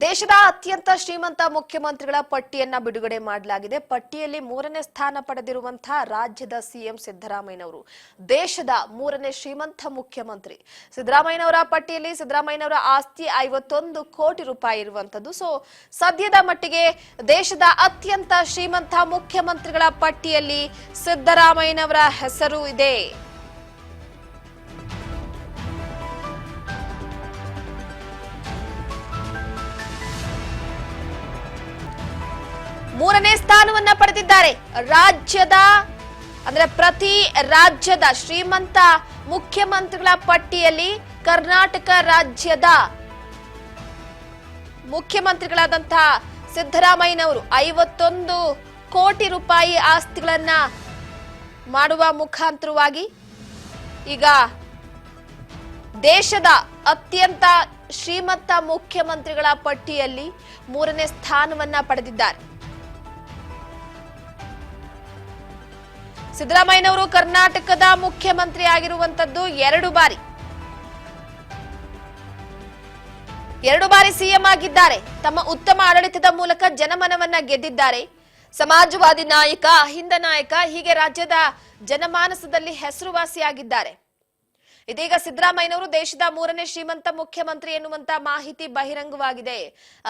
ದೇಶದ ಅತ್ಯಂತ ಶ್ರೀಮಂತ ಮುಖ್ಯಮಂತ್ರಿಗಳ ಪಟ್ಟಿಯನ್ನ ಬಿಡುಗಡೆ ಮಾಡಲಾಗಿದೆ. ಪಟ್ಟಿಯಲ್ಲಿ 3ನೇ ಸ್ಥಾನ ಪಡೆದಿರುವಂತಹ ರಾಜ್ಯದ ಸಿಎಂ ಸಿದ್ದರಾಮಯ್ಯನವರು ದೇಶದ 3ನೇ ಶ್ರೀಮಂತ ಮುಖ್ಯಮಂತ್ರಿ. ಸಿದ್ದರಾಮಯ್ಯನವರ ಪಟ್ಟಿಯಲ್ಲಿ ಸಿದ್ದರಾಮಯ್ಯನವರ ಆಸ್ತಿ 51 ಕೋಟಿ ರೂಪಾಯಿ ಇರುವಂತದ್ದು. ಸದ್ಯದ ಮಟ್ಟಿಗೆ ದೇಶದ ಅತ್ಯಂತ ಶ್ರೀಮಂತ ಮುಖ್ಯಮಂತ್ರಿಗಳ ಪಟ್ಟಿಯಲ್ಲಿ ಸಿದ್ದರಾಮಯ್ಯನವರ ಹೆಸರು ಇದೆ. ಮೂರನೇ ಸ್ಥಾನವನ್ನ ಪಡೆದಿದ್ದಾರೆ. ರಾಜ್ಯದ ಅಂದ್ರೆ ಪ್ರತಿ ರಾಜ್ಯದ ಶ್ರೀಮಂತ ಮುಖ್ಯಮಂತ್ರಿಗಳ ಪಟ್ಟಿಯಲ್ಲಿ ಕರ್ನಾಟಕ ರಾಜ್ಯದ ಮುಖ್ಯಮಂತ್ರಿಗಳಾದಂತಹ ಸಿದ್ದರಾಮಯ್ಯನವರು 51 ಕೋಟಿ ರೂಪಾಯಿ ಆಸ್ತಿಗಳನ್ನ ಮಾಡುವ ಮುಖಾಂತರವಾಗಿ ಈಗ ದೇಶದ ಅತ್ಯಂತ ಶ್ರೀಮಂತ ಮುಖ್ಯಮಂತ್ರಿಗಳ ಪಟ್ಟಿಯಲ್ಲಿ 3ನೇ ಸ್ಥಾನವನ್ನ ಪಡೆದಿದ್ದಾರೆ. ಸಿದ್ದರಾಮಯ್ಯನವರು ಕರ್ನಾಟಕದ ಮುಖ್ಯಮಂತ್ರಿ ಆಗಿರುವಂತದ್ದು 2 ಬಾರಿ ಸಿಎಂ ಆಗಿದ್ದಾರೆ. ತಮ್ಮ ಉತ್ತಮ ಆಡಳಿತದ ಮೂಲಕ ಜನಮನವನ್ನ ಗೆದ್ದಿದ್ದಾರೆ. ಸಮಾಜವಾದಿ ನಾಯಕ, ಅಹಿಂದ ನಾಯಕ, ಹೀಗೆ ರಾಜ್ಯದ ಜನಮಾನಸದಲ್ಲಿ ಹೆಸರುವಾಸಿಯಾಗಿದ್ದಾರೆ. ಇದೀಗ ಸಿದ್ದರಾಮಯ್ಯನವರು ದೇಶದ 3ನೇ ಶ್ರೀಮಂತ ಮುಖ್ಯಮಂತ್ರಿ ಎನ್ನುವಂತ ಮಾಹಿತಿ ಬಹಿರಂಗವಾಗಿದೆ.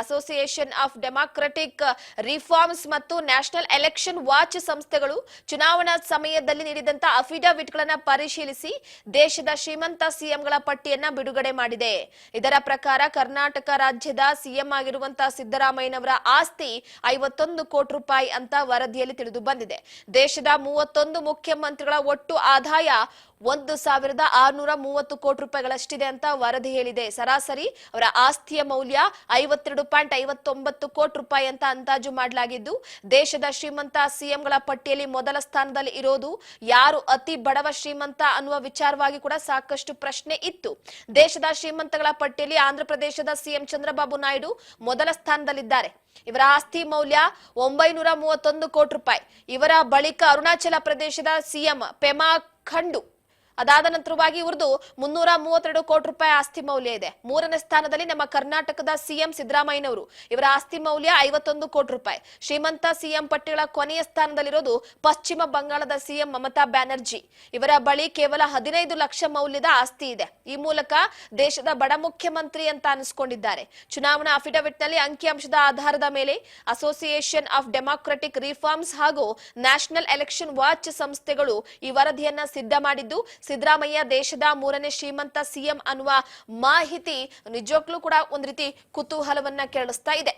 ಅಸೋಸಿಯೇಷನ್ ಆಫ್ ಡೆಮಾಕ್ರೆಟಿಕ್ ರಿಫಾರ್ಮ್ಸ್ ಮತ್ತು ನ್ಯಾಷನಲ್ ಎಲೆಕ್ಷನ್ ವಾಚ್ ಸಂಸ್ಥೆಗಳು ಚುನಾವಣಾ ಸಮಯದಲ್ಲಿ ನೀಡಿದಂತ ಅಫಿಡವಿಟ್ಗಳನ್ನು ಪರಿಶೀಲಿಸಿ ದೇಶದ ಶ್ರೀಮಂತ ಸಿಎಂಗಳ ಪಟ್ಟಿಯನ್ನ ಬಿಡುಗಡೆ ಮಾಡಿದೆ. ಇದರ ಪ್ರಕಾರ ಕರ್ನಾಟಕ ರಾಜ್ಯದ ಸಿಎಂ ಆಗಿರುವಂತಹ ಸಿದ್ದರಾಮಯ್ಯನವರ ಆಸ್ತಿ 51 ಕೋಟಿ ರೂಪಾಯಿ ಅಂತ ವರದಿಯಲ್ಲಿ ತಿಳಿದು ಬಂದಿದೆ. ದೇಶದ 31 ಮುಖ್ಯಮಂತ್ರಿಗಳ ಒಟ್ಟು ಆದಾಯ 1,630 ಕೋಟಿ ರೂಪಾಯಿಗಳಷ್ಟಿದೆ ಅಂತ ವರದಿ ಹೇಳಿದೆ. ಸರಾಸರಿ ಅವರ ಆಸ್ತಿಯ ಮೌಲ್ಯ 52.59 ಕೋಟಿ ರೂಪಾಯಿ ಅಂತ ಅಂದಾಜು ಮಾಡಲಾಗಿದ್ದು, ದೇಶದ ಶ್ರೀಮಂತ ಸಿಎಂಗಳ ಪಟ್ಟಿಯಲ್ಲಿ ಮೊದಲ ಸ್ಥಾನದಲ್ಲಿ ಇರೋದು ಯಾರು, ಅತಿ ಬಡವ ಶ್ರೀಮಂತ ಅನ್ನುವ ವಿಚಾರವಾಗಿ ಕೂಡ ಸಾಕಷ್ಟು ಪ್ರಶ್ನೆ ಇತ್ತು. ದೇಶದ ಶ್ರೀಮಂತಗಳ ಪಟ್ಟಿಯಲ್ಲಿ ಆಂಧ್ರಪ್ರದೇಶದ ಸಿಎಂ ಚಂದ್ರಬಾಬು ನಾಯ್ಡು ಮೊದಲ ಸ್ಥಾನದಲ್ಲಿದ್ದಾರೆ. ಇವರ ಆಸ್ತಿ ಮೌಲ್ಯ 931 ಕೋಟಿ ರೂಪಾಯಿ. ಇವರ ಬಳಿಕ ಅರುಣಾಚಲ ಪ್ರದೇಶದ ಸಿಎಂ ಪೆಮಾ ಖಂಡು, ಅದಾದ ನಂತರವಾಗಿ ಇವ್ರದ್ದು 332 ಕೋಟಿ ರೂಪಾಯಿ ಆಸ್ತಿ ಮೌಲ್ಯ ಇದೆ. 3ನೇ ಸ್ಥಾನದಲ್ಲಿ ನಮ್ಮ ಕರ್ನಾಟಕದ ಸಿಎಂ ಸಿದ್ದರಾಮಯ್ಯನವರು, ಇವರ ಆಸ್ತಿ ಮೌಲ್ಯ 51 ಕೋಟಿ ರೂಪಾಯಿ. ಶ್ರೀಮಂತ ಸಿಎಂ ಪಟ್ಟಿಗಳ ಕೊನೆಯ ಸ್ಥಾನದಲ್ಲಿರೋದು ಪಶ್ಚಿಮ ಬಂಗಾಳದ ಸಿಎಂ ಮಮತಾ ಬ್ಯಾನರ್ಜಿ. ಇವರ ಬಳಿ ಕೇವಲ 15 ಲಕ್ಷ ಮೌಲ್ಯದ ಆಸ್ತಿ ಇದೆ. ಈ ಮೂಲಕ ದೇಶದ ಬಡ ಮುಖ್ಯಮಂತ್ರಿ ಅಂತ ಅನಿಸಿಕೊಂಡಿದ್ದಾರೆ. ಚುನಾವಣಾ ಅಫಿಡವಿಟ್ ನಲ್ಲಿ ಅಂಕಿಅಂಶದ ಆಧಾರದ ಮೇಲೆ ಅಸೋಸಿಯೇಷನ್ ಆಫ್ ಡೆಮಾಕ್ರೆಟಿಕ್ ರಿಫಾರ್ಮ್ಸ್ ಹಾಗೂ ನ್ಯಾಷನಲ್ ಎಲೆಕ್ಷನ್ ವಾಚ್ ಸಂಸ್ಥೆಗಳು ಈ ವರದಿಯನ್ನ ಸಿದ್ಧ ಮಾಡಿದ್ದು, ಸಿದ್ದರಾಮಯ್ಯ ದೇಶದ 3ನೇ ಶ್ರೀಮಂತ ಸಿಎಂ ಅನ್ನುವ ಮಾಹಿತಿ ನಿಜಕ್ಕೂ ಕೂಡ ಒಂದು ರೀತಿ ಕುತೂಹಲವನ್ನ ಕೆರಳಿಸ್ತಾ ಇದೆ.